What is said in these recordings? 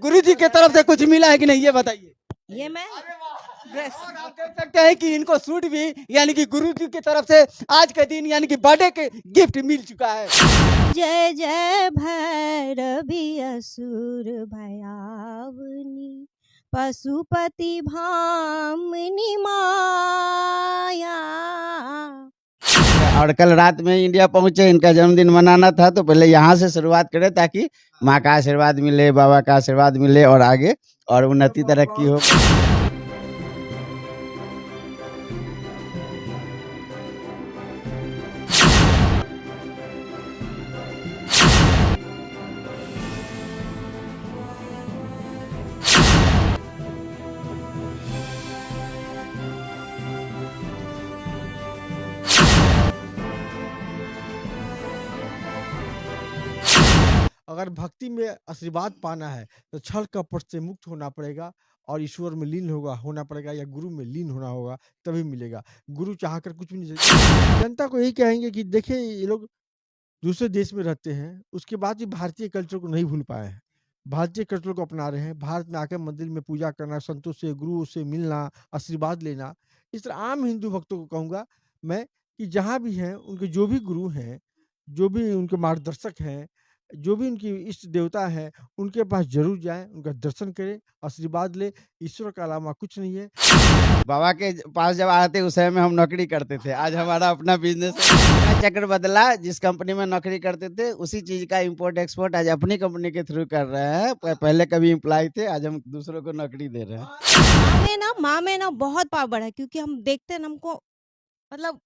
गुरु जी की तरफ से कुछ मिला है कि नहीं, ये बताइए। ये मैं ड्रेस और आप देख सकते हैं कि इनको सूट भी यानी कि गुरु जी की तरफ से आज के दिन यानी कि बर्थडे के गिफ्ट मिल चुका है। जय जय भैरवी असुर भयावनी पशुपति भामिनी माया। और कल रात में इंडिया पहुंचे, इनका जन्मदिन मनाना था तो पहले यहाँ से शुरुआत करें ताकि माँ का आशीर्वाद मिले, बाबा का आशीर्वाद मिले और आगे और उन्नति तरक्की हो। अगर भक्ति में आशीर्वाद पाना है तो छल कपट से मुक्त होना पड़ेगा और ईश्वर में लीन होना पड़ेगा या गुरु में लीन होना होगा, तभी मिलेगा। गुरु चाहकर कुछ भी नहीं। जनता को यही कहेंगे कि देखिए ये लोग दूसरे देश में रहते हैं, उसके बाद भी भारतीय कल्चर को नहीं भूल पाए हैं, भारतीय कल्चर को अपना रहे हैं। भारत में आकर मंदिर में पूजा करना, संतों से गुरुओं से मिलना, आशीर्वाद लेना। इस तरह आम हिंदू भक्तों को कहूँगा मैं कि जहाँ भी हैं उनके जो भी गुरु हैं, जो भी उनके मार्गदर्शक हैं, जो भी उनकी इष्ट देवता है, उनके पास जरूर जाएं, उनका दर्शन करें, आशीर्वाद ले। ईश्वर के अलावा कुछ नहीं है। बाबा के पास जब आते उस समय में हम नौकरी करते थे, आज हमारा अपना बिजनेस है। चक्र बदला, जिस कंपनी में नौकरी करते थे उसी चीज का इंपोर्ट एक्सपोर्ट आज अपनी कंपनी के थ्रू कर रहे हैं। पहले कभी एम्प्लॉय थे, आज हम दूसरों को नौकरी दे रहे हैं। माँ में ना बहुत पावर है, क्योंकि हम देखते हैं ना, हमको मतलब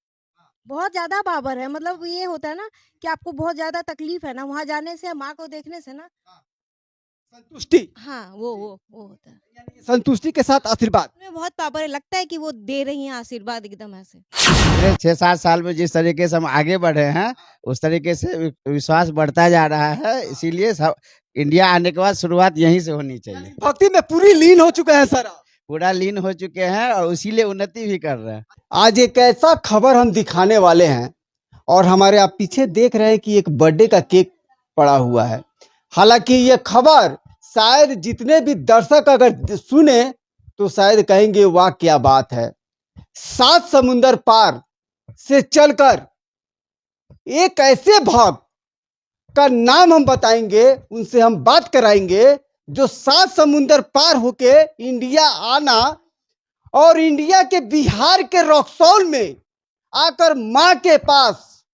बहुत ज्यादा पावर है। मतलब ये होता है ना कि आपको बहुत ज्यादा तकलीफ है ना, वहां जाने से, माँ को देखने से ना संतुष्टि, हाँ वो होता है। यानी कि संतुष्टि के साथ आशीर्वाद में बहुत पावर है, लगता है कि वो दे रही हैं आशीर्वाद एकदम ऐसे। पिछले 6-7 साल में जिस तरीके से हम आगे बढ़े हैं उस तरीके से विश्वास बढ़ता जा रहा है। इसीलिए सब इंडिया आने के बाद शुरुआत यहीं से होनी चाहिए। भक्ति में पूरी लीन हो चुके हैं सर, पूरा लीन हो चुके हैं और इसीलिए उन्नति भी कर रहे हैं। आज एक ऐसा खबर हम दिखाने वाले हैं और हमारे आप पीछे देख रहे हैं कि एक बर्थडे का केक पड़ा हुआ है। हालांकि ये खबर शायद जितने भी दर्शक अगर सुने तो शायद कहेंगे वाह क्या बात है। 7 समुंदर पार से चलकर एक ऐसे भक्त का नाम हम बताएंगे, उनसे हम बात कराएंगे, जो 7 समुंदर पार होके इंडिया आना और इंडिया के बिहार के रक्सौल में आकर माँ के पास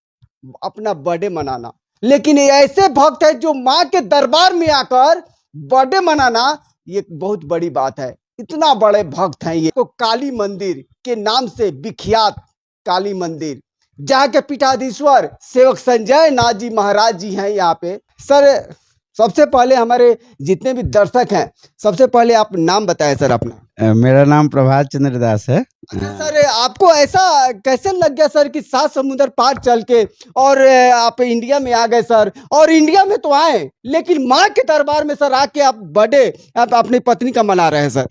अपना बर्थडे मनाना। लेकिन ये ऐसे भक्त है जो माँ के दरबार में आकर बर्थडे मनाना, ये बहुत बड़ी बात है। इतना बड़े भक्त हैं ये। तो काली मंदिर के नाम से विख्यात काली मंदिर, जहाँ के पीठाधीश्वर सेवक संजय नाथ जी महाराज जी हैं यहाँ पे। सर सबसे पहले हमारे जितने भी दर्शक हैं, सबसे पहले आप नाम बताएं सर अपना। मेरा नाम प्रभात चंद्र दास है। अच्छा सर, आपको ऐसा कैसे लग गया सर कि 7 समुंदर पार चल के और आप इंडिया में आ गए सर? और इंडिया में तो आए लेकिन माँ के दरबार में सर आके आप बर्थडे आप अपनी पत्नी का मना रहे हैं सर।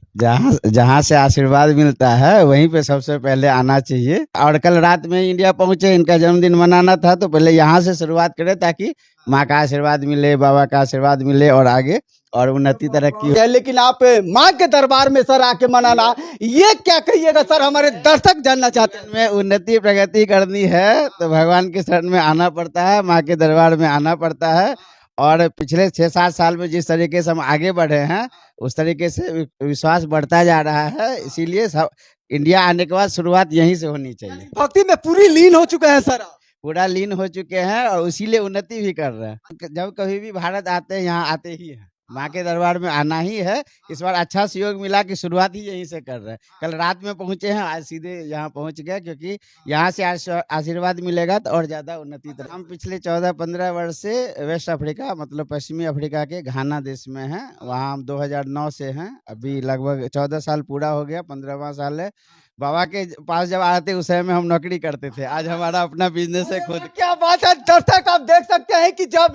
जहाँ से आशीर्वाद मिलता है वहीं पे सबसे पहले आना चाहिए। और कल रात में इंडिया पहुंचे, इनका जन्मदिन मनाना था तो पहले यहाँ से शुरुआत करें ताकि माँ का आशीर्वाद मिले, बाबा का आशीर्वाद मिले और आगे और उन्नति तरक्की हो। लेकिन आप माँ के दरबार में सर आके मनाना, ये क्या कहिएगा सर? हमारे दर्शक जानना चाहते हैं। में उन्नति प्रगति करनी है तो भगवान के शरण में आना पड़ता है, माँ के दरबार में आना पड़ता है। और पिछले 6-7 साल में जिस तरीके से हम आगे बढ़े हैं उस तरीके से विश्वास बढ़ता जा रहा है। इसीलिए सब इंडिया आने के बाद शुरुआत यहीं से होनी चाहिए। भक्ति में पूरी लीन हो चुके हैं सर, पूरा लीन हो चुके हैं और इसीलिए उन्नति भी कर रहे हैं। जब कभी भी भारत आते हैं, यहाँ आते ही हैं, माँ के दरबार में आना ही है। इस बार अच्छा सहयोग मिला कि शुरुआत ही यहीं से कर रहे हैं। कल रात में पहुंचे हैं, आज सीधे यहाँ पहुंच गए, क्योंकि यहाँ से आशीर्वाद मिलेगा तो और ज्यादा उन्नति तरह। हम पिछले 14-15 वर्ष से वेस्ट अफ्रीका मतलब पश्चिमी अफ्रीका के घाना देश में हैं। वहाँ हम 2009 से हैं, अभी लगभग 14 साल पूरा हो गया, 15वां साल है। बाबा के पास जब आते उस समय में हम नौकरी करते थे, आज हमारा अपना बिजनेस है खुद। क्या बात अच्छा दर्शक आप देख सकते हैं कि जब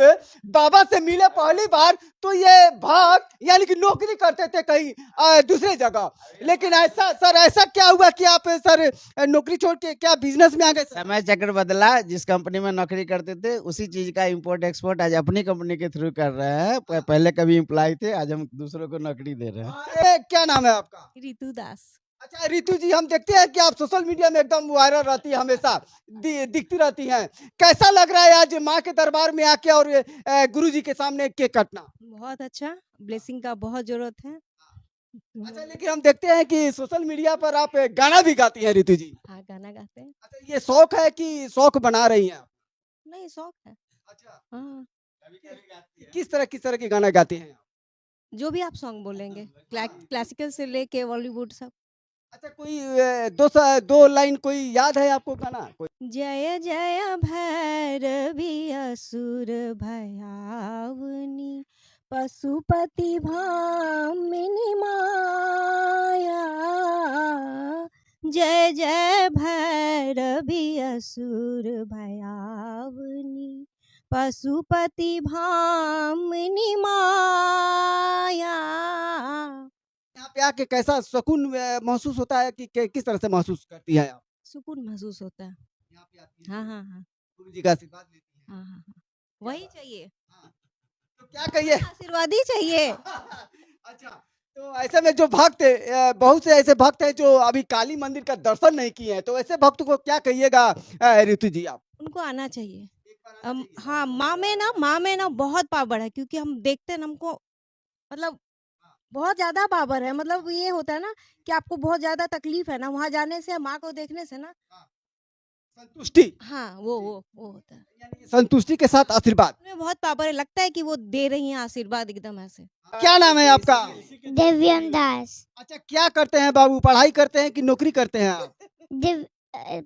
बाबा से मिले पहली बार तो ये भाग यानी कि नौकरी करते थे कहीं दूसरे जगह, लेकिन ऐसा सर ऐसा क्या हुआ कि आप सर नौकरी छोड़ के क्या बिजनेस में आ गए सर? समय चक्र बदला, जिस कंपनी में नौकरी करते थे उसी चीज का इंपोर्ट एक्सपोर्ट आज अपनी कंपनी के थ्रू कर रहे हैं। पहले कभी एम्प्लॉय थे, आज हम दूसरों को नौकरी दे रहे हैं। क्या नाम है आपका? रितु दास। अच्छा रितु जी, हम देखते हैं कि आप सोशल मीडिया में एकदम वायरल रहती है, हमेशा दिखती रहती हैं। कैसा लग रहा है आज माँ के दरबार में आके और गुरु जी के सामने केक काटना? बहुत अच्छा, ब्लेसिंग का बहुत जरूरत है। अच्छा लेकिन हम देखते हैं कि सोशल मीडिया पर आप गाना भी गाती हैं रितु जी। हाँ, गाना गाते हैं। अच्छा ये शौक है कि शौक बना रही हैं आप? नहीं, शौक है। अच्छा हाँ, किस तरह के गाना गाते हैं आप? जो भी आप सॉन्ग बोलेंगे, क्लासिकल से लेके बॉलीवुड सब। अच्छा कोई दो लाइन कोई याद है आपको गाना कोई? जय जय भैरवी असुर भयावनी पशुपति भामिनी माया। जय जय भैरवी असुर भयावनी पशुपति भामिनी माया। यहाँ पे आके कैसा सुकून महसूस होता है कि किस तरह से महसूस करती है आप? सुकून महसूस होता है। यहाँ पे आती हैं हाँ हाँ हाँ गुरु जी का आशीर्वाद लेती हैं। हाँ हाँ हाँ, वही चाहिए, हाँ, तो क्या कहिए? आशीर्वाद ही चाहिए। अच्छा तो ऐसे में जो भक्त बहुत से ऐसे भक्त हैं जो अभी काली मंदिर का दर्शन नहीं किए हैं, तो ऐसे भक्त को क्या कहिएगा ऋतु जी आप? उनको आना चाहिए। एक बार आना चाहिए। हाँ, माँ में ना बहुत पावर है, क्योंकि हम देखते हैं ना, हमको मतलब बहुत ज्यादा पावर है। मतलब ये होता है ना कि आपको बहुत ज्यादा तकलीफ है ना, वहाँ जाने से, माँ को देखने से ना, संतुष्टि हाँ वो होता है। यानी संतुष्टि के साथ आशीर्वाद। उनमें बहुत पावर है, लगता है कि वो दे रही हैं आशीर्वाद एकदम ऐसे। क्या नाम है आपका? दिव्यम दास। अच्छा क्या करते हैं बाबू, पढ़ाई करते हैं कि नौकरी करते हैं आप?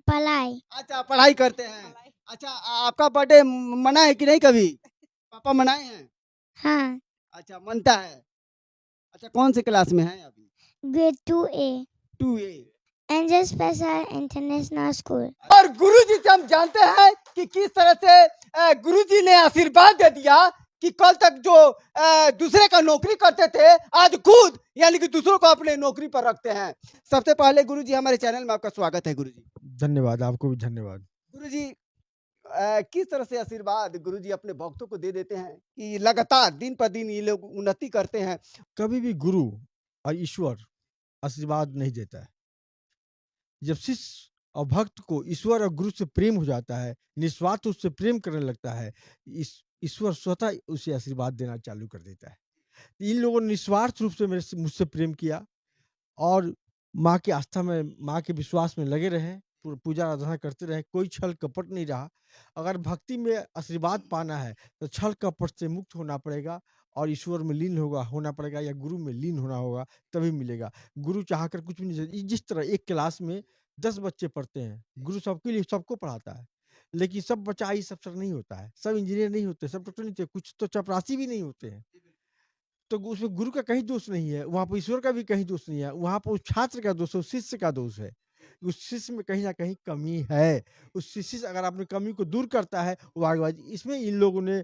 पलाई। अच्छा पढ़ाई करते हैं। अच्छा आपका बर्थडे मना है कि नहीं कभी? पापा मनाए हैं? हाँ, अच्छा मनता है। अच्छा कौन से क्लास में है अभी? Grade 2A, 2A। Angel special international school. और गुरुजी से हम जानते हैं कि किस तरह से गुरुजी ने आशीर्वाद दे दिया कि कल तक जो दूसरे का नौकरी करते थे आज खुद यानी कि दूसरों को अपने नौकरी पर रखते हैं। सबसे पहले गुरुजी हमारे चैनल में आपका स्वागत है गुरुजी। धन्यवाद, आपको भी धन्यवाद। गुरुजी किस तरह से आशीर्वाद गुरुजी अपने भक्तों को दे देते हैं कि लगातार दिन पर दिन ये लोग उन्नति करते हैं? कभी भी गुरु और ईश्वर आशीर्वाद नहीं देता है। जब शिष्य और भक्त को ईश्वर और गुरु से प्रेम हो जाता है, निस्वार्थ उससे प्रेम करने लगता है, ईश्वर स्वतः उसे आशीर्वाद देना चालू कर देता है। इन लोगों ने निस्वार्थ रूप से मुझसे प्रेम किया और माँ की आस्था में, माँ के विश्वास में लगे रहे, पूजा आराधना करते रहे, कोई छल कपट नहीं रहा। अगर भक्ति में आशीर्वाद पाना है तो छल कपट से मुक्त होना पड़ेगा और ईश्वर में लीन होना पड़ेगा या गुरु में लीन होना होगा, तभी मिलेगा। गुरु चाहकर कुछ भी नहीं। जिस तरह एक क्लास में 10 बच्चे पढ़ते हैं, गुरु सबके लिए सबको पढ़ाता है, लेकिन सब बच्चा आई सब नहीं होता है, सब इंजीनियर नहीं होते, सब डॉक्टर नहीं होते, कुछ तो चपरासी भी नहीं होते हैं। तो उसमें गुरु का कहीं दोष नहीं है, वहाँ पर ईश्वर का भी कहीं दोष नहीं है, वहाँ पर उस छात्र का दोष है, उस शिष्य का दोष है। उस शिष्य में कहीं ना कहीं कमी है। उस शिष्य से अगर अपनी कमी को दूर करता है वो आगे बढ़। इसमें इन लोगों ने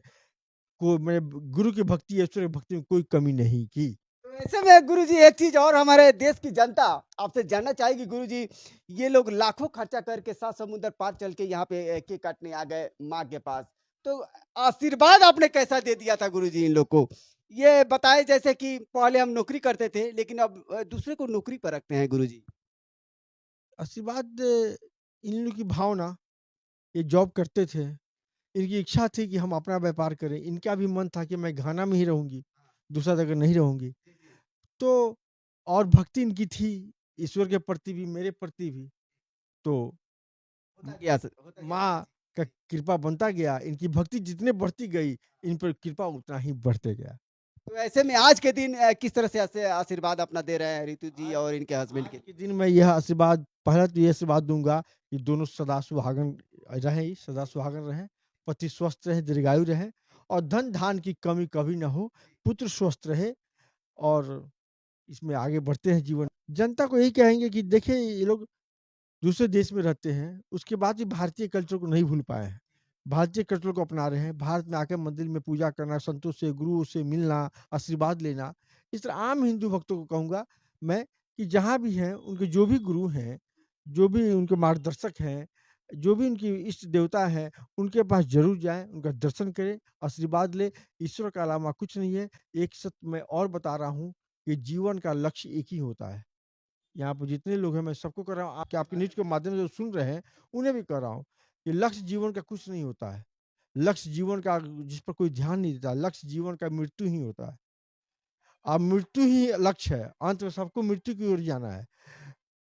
गुरु की भक्ति, ईश्वर की भक्ति में कोई कमी नहीं की। तो ऐसे में गुरुजी एक चीज और हमारे देश की जनता आपसे जानना चाहेगी गुरुजी, ये लोग लाखों खर्चा करके 7 समुंदर पार चल के यहाँ पे केक काटने आ गए माँ के पास, तो आशीर्वाद आपने कैसा दे दिया था गुरुजी इन लोग को? ये बताए जैसे कि पहले हम नौकरी करते थे लेकिन अब दूसरे को नौकरी पर रखते हैं गुरुजी। आशीर्वाद इन लोग की भावना, ये जॉब करते थे, इनकी इच्छा थी कि हम अपना व्यापार करें, इनका भी मन था कि मैं घाना में ही रहूंगी, दूसरा जगह नहीं रहूंगी। तो और भक्ति इनकी थी ईश्वर के प्रति भी, मेरे प्रति भी। तो माँ का कृपा बनता गया, इनकी भक्ति जितने बढ़ती गई इन पर कृपा उतना ही बढ़ते गया। तो ऐसे में आज के दिन किस तरह से आशीर्वाद अपना दे रहे हैं ऋतु जी और इनके हस्बैंड आज के? के दिन मैं यह आशीर्वाद, पहला तो यह आशीर्वाद दूंगा कि दोनों सदा सुहागन रहे, सदा सुहागन रहे, पति स्वस्थ रहे, दीर्घायु रहे और धन धान की कमी कभी ना हो, पुत्र स्वस्थ रहे और इसमें आगे बढ़ते हैं जीवन। जनता को यही कहेंगे कि देखिए ये लोग दूसरे देश में रहते हैं, उसके बाद भी भारतीय कल्चर को नहीं भूल पाए हैं। भारतीय कल्चर को अपना रहे हैं। भारत में आके मंदिर में पूजा करना, संतों से, गुरुओं से मिलना, आशीर्वाद लेना। इस तरह आम हिंदू भक्तों को कहूँगा मैं कि जहाँ भी हैं, उनके जो भी गुरु हैं, जो भी उनके मार्गदर्शक हैं, जो भी उनकी इष्ट देवता हैं, उनके पास ज़रूर जाएँ, उनका दर्शन करें, आशीर्वाद लें। ईश्वर के अलावा कुछ नहीं है। एक सत्य मैं और बता रहा हूँ कि जीवन का लक्ष्य एक ही होता है। यहाँ पर जितने लोग हैं, मैं सबको कह रहा हूँ, आपके न्यूज़ के माध्यम से जो सुन रहे हैं, उन्हें भी कह रहा हूँ कि लक्ष्य जीवन का कुछ नहीं होता है। लक्ष्य जीवन का जिस पर कोई ध्यान नहीं देता, लक्ष्य जीवन का मृत्यु ही होता है। अब मृत्यु ही लक्ष्य है, अंत में सबको मृत्यु की ओर जाना है।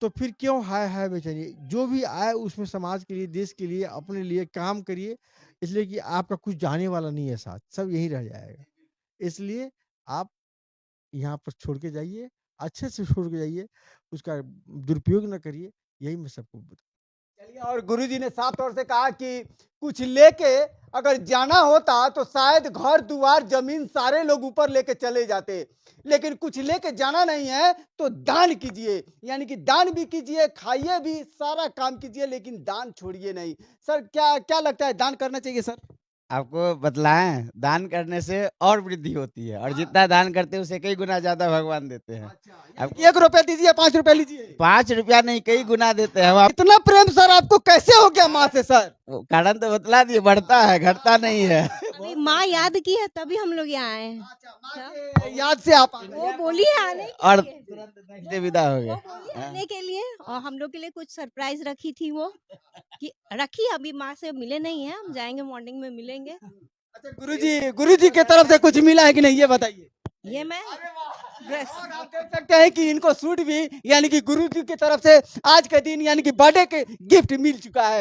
तो फिर क्यों हाय-हाय बेचैनी? जो भी आए उसमें समाज के लिए, देश के लिए, अपने लिए काम करिए, इसलिए कि आपका कुछ जाने वाला नहीं है साथ, सब यहीं रह जाएगा। इसलिए आप यहाँ पर छोड़ के जाइए, अच्छे से छोड़ के जाइए, उसका दुरुपयोग ना करिए, यही मैं सबको चलिए, और गुरुजी ने साफ तौर से कहा कि कुछ लेके अगर जाना होता तो शायद घर दुआर जमीन सारे लोग ऊपर लेके चले जाते, लेकिन कुछ लेके जाना नहीं है तो दान कीजिए, यानी कि दान भी कीजिए, खाइए भी, सारा काम कीजिए, लेकिन दान छोड़िए नहीं। सर, क्या क्या लगता है, दान करना चाहिए सर? आपको बतलाएं, दान करने से और वृद्धि होती है, और जितना दान करते हैं उसे कई गुना ज्यादा भगवान देते हैं। अब 1 रुपया दीजिए, 5 रुपया लीजिए, 5 रुपया नहीं, कई गुना देते हैं। हम इतना प्रेम सर आपको कैसे हो गया माँ से सर? कारण तो बतला दिए, बढ़ता है, घटता नहीं है। अभी माँ याद की है तभी हम लोग यहाँ आए हैं। माँ के याद से आप आ गए। वो बोली है आने के और लिए। तुरंत नेक्स्ट डे विदा हो वो गए। बोली आने के लिए, और हम लोग के लिए कुछ सरप्राइज रखी थी वो, कि रखी, अभी माँ से मिले नहीं है, हम जाएंगे मॉर्निंग में मिलेंगे। अच्छा, गुरुजी की तरफ से कुछ मिला है कि नहीं, ये बताइए। ये मैं ड्रेस, और आप देख सकते हैं कि इनको सूट भी, यानी कि गुरुजी की तरफ से आज के दिन, यानी कि बर्थडे के गिफ्ट मिल चुका है।